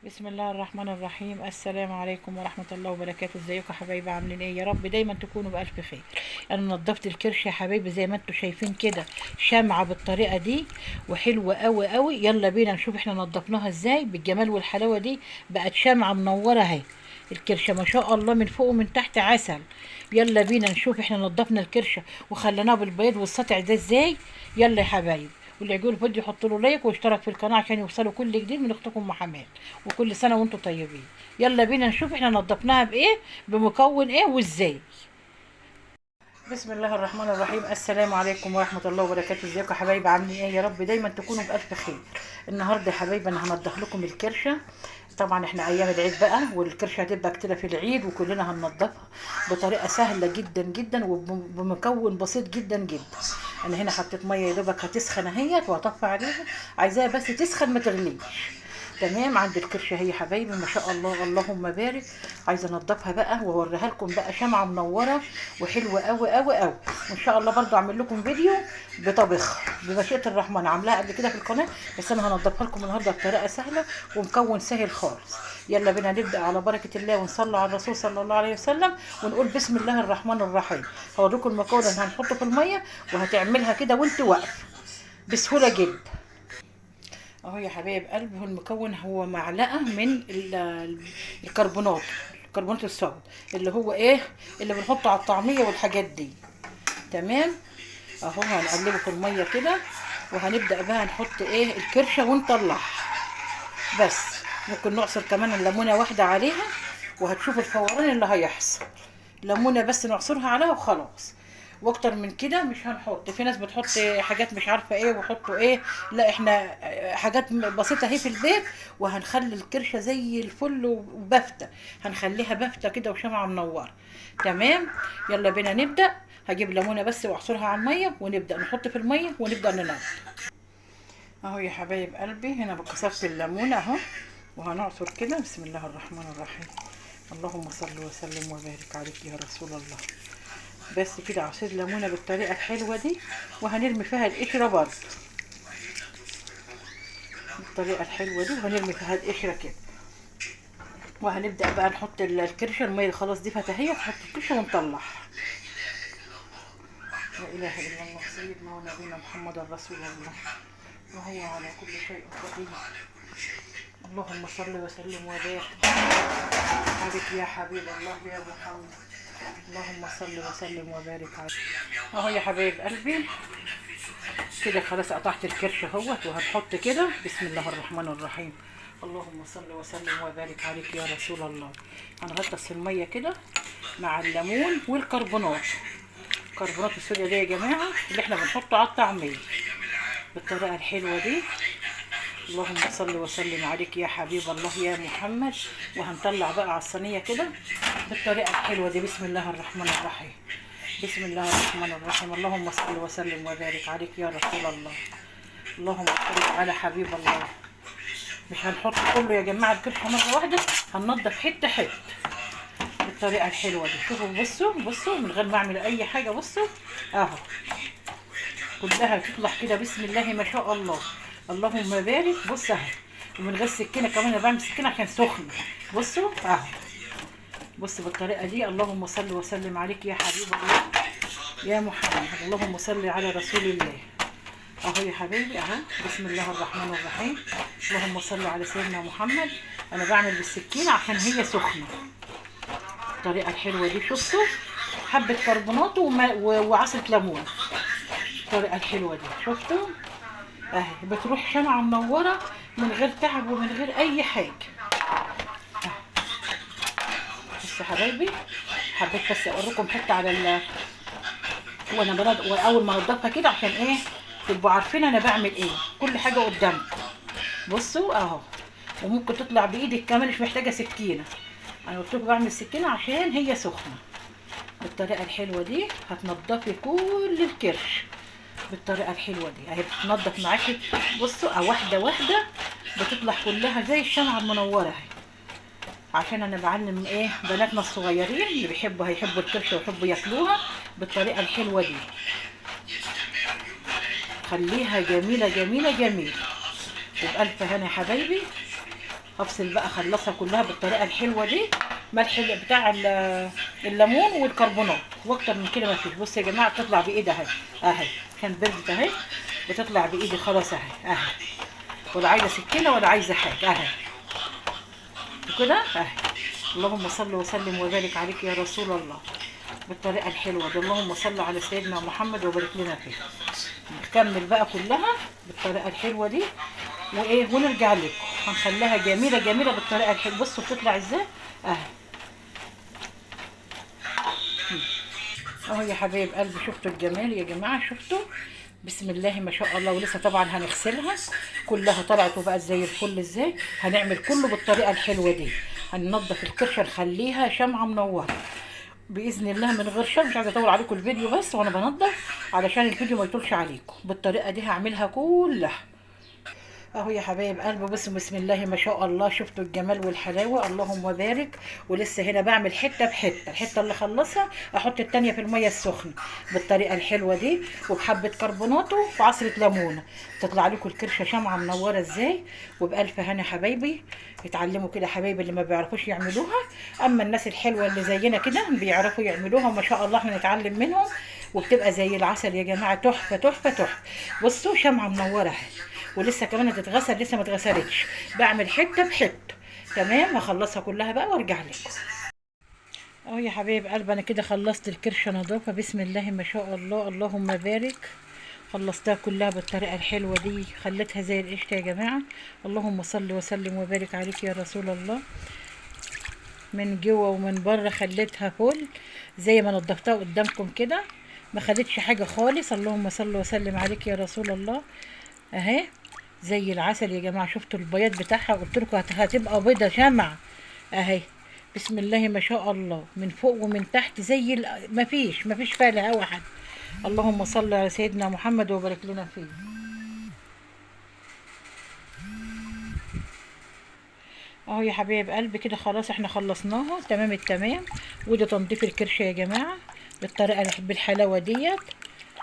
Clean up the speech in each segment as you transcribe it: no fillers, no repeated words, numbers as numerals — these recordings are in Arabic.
بسم الله الرحمن الرحيم. السلام عليكم ورحمة الله وبركاته. ازيكم يا حبايبي؟ عاملين ايه؟ يا رب دايما تكونوا بألف خير. انا نضفت الكرش يا حبايبي زي ما انتم شايفين كده، شمعة بالطريقة دي وحلوة قوي قوي. يلا بينا نشوف احنا نضفناها ازاي بالجمال والحلاوة دي. بقت شمعة منورة اهي. الكرشة ما شاء الله من فوق ومن تحت عسل. يلا بينا نشوف احنا نضفنا الكرشة وخليناها بالبيض والسطع ده ازاي. يلا يا حبايبي، واللي يعجبه الفيديو يحط له لايك ويشترك في القناه عشان يوصلوا كل جديد من اختكم محمد. وكل سنه وانتم طيبين. يلا بينا نشوف احنا نضفناها بايه، بمكون ايه وازاي. بسم الله الرحمن الرحيم. السلام عليكم ورحمه الله وبركاته. ازيكم يا حبايبي؟ عاملين ايه؟ يا رب دايما تكونوا بالف خير. النهارده يا حبايبي انا هنضف لكم الكرشه. طبعا احنا ايام العيد بقى، والكرشه هتبقى كتير في العيد وكلنا هننضفها بطريقه سهله جدا جدا وبمكون بسيط جدا جدا. انا هنا حطيت ميه يا دوبك هتسخن اهيت وهطفي عليها. عايزاها بس تسخن ما تغليش. تمام. عند الكرشه هي حبايبي ما شاء الله اللهم بارك. عايزه انضفها بقى واوريها لكم بقى شمعه منوره وحلوه قوي قوي قوي. وان شاء الله برضو اعمل لكم فيديو بطبخ بمشيئه الرحمن، عاملاها قبل كده في القناه، بس انا هنضفها لكم النهارده بطريقه سهله ومكون سهل خالص. يلا بينا نبدا على بركه الله ونصلي على الرسول صلى الله عليه وسلم ونقول بسم الله الرحمن الرحيم. هوريكم المكون اللي هنحطه في الميه وهتعملها كده وانت واقف بسهوله جدا. اهو يا حبايب قلبي، هو المكون هو معلقه من الكربونات، الكربونات الصود اللي هو ايه، اللي بنحطه على الطعميه والحاجات دي. تمام. اهو هنقلبه في الميه كده وهنبدا بقى نحط ايه الكرشه ونطلعها. بس ممكن نعصر كمان الليمونه واحده عليها وهتشوف الفوران اللي هيحصل. ليمونه بس نعصرها عليها وخلاص. واكتر من كده مش هنحط. في ناس بتحط حاجات مش عارفه ايه ويحطوا ايه، لا احنا حاجات بسيطه اهي في البيت. وهنخلي الكرشه زي الفل وبافته، هنخليها بافته كده وشمعه منوره. تمام. يلا بينا نبدا. هجيب ليمونه بس واعصرها على الميه ونبدا نحط في الميه ونبدا ننضف. اهو يا حبايب قلبي هنا بكسرت الليمونه اهو، وهنعصر كده. بسم الله الرحمن الرحيم. اللهم صل وسلم وبارك عليك يا رسول الله. بس كده عصير ليمونه بالطريقه الحلوه دي، وهنرمي فيها القشره برضه بالطريقه الحلوه دي، وهنرمي فيها القشره كده. وهنبدا بقى نحط الكرشه. الميه خلاص دي فتحيه، نحط الكرشه ونطلعها. لا اله الا الله سيدنا ونبينا محمد رسول الله وهو على كل شيء قدير. اللهم صل وسلم وبارك عليك يا حبيب الله يا محمد. اللهم صل وسلم وبارك عليك. اهو يا حبايب قلبي كده خلاص قطعت الكرش اهوت، وهنحط كده بسم الله الرحمن الرحيم. اللهم صل وسلم وبارك عليك يا رسول الله. هنغطس الميه كده مع الليمون والكربونات. الكربونات السوداء دي يا جماعه اللي احنا بنحطه على الطعميه بالطريقه الحلوه دي. اللهم صل وسلم عليك يا حبيب الله يا محمد. وهنطلع بقى على الصينيه كده بالطريقه الحلوه دي. بسم الله الرحمن الرحيم. بسم الله الرحمن الرحيم. اللهم صل وسلم وبارك عليك يا رسول الله. اللهم صل على حبيب الله. مش هنحط كله يا جماعه الكرشه مره واحده، هننضف حته حته بالطريقه الحلوه دي. شوفوا بصوا بصوا من غير ما اعمل اي حاجه. بصوا اهو كلها تطلع كده بسم الله ما شاء الله اللهم بارك. بص اهي، ومن غير سكينه كمان. انا بعمل سكينه عشان سخنه. بصوا اهو، بص بالطريقه دي. اللهم صل وسلم عليك يا حبيب الله يا محمد. اللهم صل على رسول الله. اهو يا حبيبي اهو بسم الله الرحمن الرحيم. اللهم صل على سيدنا محمد. انا بعمل بالسكينه عشان هي سخنه الطريقه الحلوه دي. شفتوا حبه كربونات وعصره ليمون الطريقه الحلوه دي. شفتوا اهي بتروح شمعة منورة من غير تعب ومن غير اي حاجة. بصوا يا حبايبي، حبيت بس اوريكم حتة على واول ما انضفها كده عشان ايه تبقوا عارفين انا بعمل ايه. كل حاجة قدامكم. بصوا اهو، وممكن تطلع بايدك كمان مش محتاجة سكينة. انا قلت لكم بعمل سكينة عشان هي سخنة. بالطريقة الحلوة دي هتنضفي كل الكرش بالطريقه الحلوه دي. اهي بتنضف معاكي. بصوا واحده واحده بتطلع كلها زي الشمعه المنوره اهي. عشان انا بعلم ايه بناتنا الصغيرين اللي بيحبوا هيحبوا الكرشه ويحبوا ياكلوها بالطريقه الحلوه دي. خليها جميله جميله جميله وبألف هنا يا حبايبي. هفصل بقى اخلصها كلها بالطريقه الحلوه دي. ملح بتاع الليمون والكربونات، واكتر من كده ما فيش. بصوا يا جماعه بتطلع بايدي اهي، اهي عشان بردت اهي، بتطلع بايدي خلاص اهي اهي، ولا عايزه سكينه ولا عايزه حاجه اهي كده اهي. اللهم صل وسلم وبارك عليك يا رسول الله بالطريقه الحلوه دي. اللهم صل على سيدنا محمد وبارك لنا فيه. نكمل بقى كلها بالطريقه الحلوه دي وايه، ونرجع لكم هنخليها جميله جميله بالطريقه الحلوه. بصوا بتطلع ازاي اهي اهو يا حبايب قلبي. شفتوا الجمال يا جماعه؟ شفتوا؟ بسم الله ما شاء الله. ولسه طبعا هنغسلها كلها، طلعت وبقت زي الفل ازاي. هنعمل كله بالطريقه الحلوه دي. هننضف الكرشه نخليها شمعه منوره باذن الله من غير شمع. مش عايزه اطول عليكم الفيديو بس وانا بنضف علشان الفيديو ما يطولش عليكم. بالطريقه دي هعملها كلها اهو يا حبايب قلبي. بسم الله ما شاء الله. شفتوا الجمال والحلاوه؟ اللهم بارك. ولسه هنا بعمل حته بحته، الحته اللي اخلصها احط التانيه في الميه السخنه بالطريقه الحلوه دي، وبحبه كربوناتو وعصره ليمونه. تطلع لكم الكرشه شمعه منوره ازاي. وبالف هنا حبايبي. اتعلموا كده حبايبي اللي ما بيعرفوش يعملوها، اما الناس الحلوه اللي زينا كده بيعرفوا يعملوها وما شاء الله احنا نتعلم منهم، وبتبقى زي العسل يا جماعه. تحفه تحفه تحفه. بصوا شمعه منوره اهي، ولسه كمان هتتغسل، لسه ما اتغسلتش. بعمل حته بحته. تمام، هخلصها كلها بقى وارجع لكم اهو يا حبايب قلبي. انا كده خلصت الكرشه نظافه بسم الله ما شاء الله. اللهم بارك. خلصتها كلها بالطريقه الحلوه دي، خليتها زي القشطه يا جماعه. اللهم صل وسلم وبارك عليك يا رسول الله. من جوه ومن بره خليتها فل زي ما نضفتها قدامكم كده، ما خدتش حاجه خالص. اللهم صل وسلم عليك يا رسول الله. اهي زي العسل يا جماعه. شفتوا البياض بتاعها؟ قلت لكم هتبقى بيضه شمع اهي. بسم الله ما شاء الله. من فوق ومن تحت زي مفيش فيها هوا حد. اللهم صل على سيدنا محمد وبارك لنا فيه اهو يا حبايب قلبي. كده خلاص احنا خلصناها تمام التمام. وده تنظيف الكرشه يا جماعه بالطريقه بالحلاوه ديت.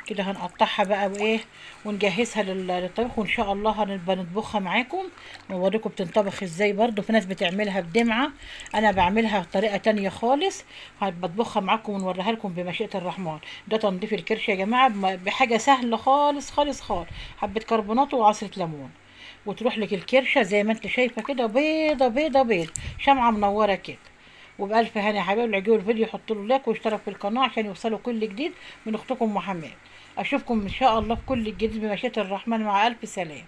كده هنقطعها بقى وايه، ونجهزها للطبخ، وان شاء الله هنبقى نطبخها معاكم ونوريكم بتنطبخ ازاي. برضو في ناس بتعملها بدمعه، انا بعملها بطريقه تانية خالص. هنبقى نطبخها معاكم ونوريها لكم بمشيئه الرحمن. ده تنظيف الكرش يا جماعه بحاجه سهله خالص خالص خالص. حبه كربونات وعصره ليمون، وتروح لك الكرشه زي ما انت شايفه كده بيضه بيضه بيضه شمعه منوره كده. وبألف هنا يا حبايبي. اللي عجبه الفيديو يحطوا له لايك واشترك في القناه عشان يوصلوا كل جديد من اختكم محمد. اشوفكم ان شاء الله في كل جديد بمشيئة الرحمن. مع الف سلام.